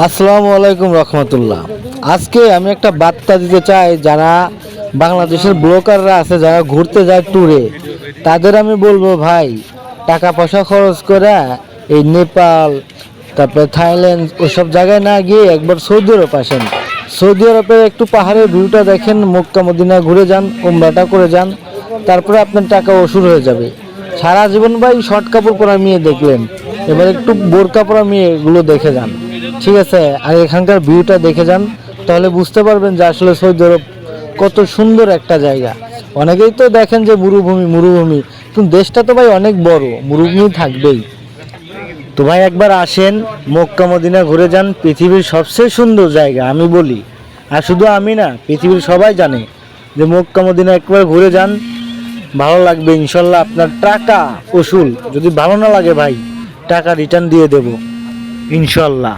আসসালামু আলাইকুম রহমতুল্লাহ। আজকে আমি একটা বার্তা দিতে চাই, যারা বাংলাদেশের ব্লগাররা আছে, যারা ঘুরতে যায় ট্যুরে, তাদের আমি বলবো ভাই, টাকা পয়সা খরচ করে এই নেপাল, তারপরে থাইল্যান্ড, ওসব জায়গায় না গিয়ে একবার সৌদি আরব আসেন। সৌদি আরবের একটু পাহাড়ের ভিউটা দেখেন, মক্কা মদিনা ঘুরে যান, উমরাটা করে যান, তারপরে আপনার টাকা ওসুর হয়ে যাবে। সারা জীবন ভাই শর্ট কাপড় পরা মেয়ে দেখলেন, এবার একটু বোরকা পরা মেয়েগুলো দেখে যান, ঠিক আছে? আর এখানকার ভিউটা দেখে যান, তাহলে বুঝতে পারবেন যে আসলে সৌদি আরব কত সুন্দর একটা জায়গা। অনেকেই তো দেখেন যে মরুভূমি মরুভূমি, কিন্তু দেশটা তো ভাই অনেক বড়, মরুভূমি থাকবেই। তো ভাই একবার আসেন, মক্কা মদিনা ঘুরে যান, পৃথিবীর সবচেয়ে সুন্দর জায়গা আমি বলি। আর শুধু আমি না, পৃথিবীর সবাই জানে যে মক্কা মদিনা একবার ঘুরে যান, ভালো লাগবে ইনশাল্লাহ। আপনার টাকা উসুল, যদি ভালো না লাগে ভাই, টাকা রিটার্ন দিয়ে দেব ইনশাল্লাহ।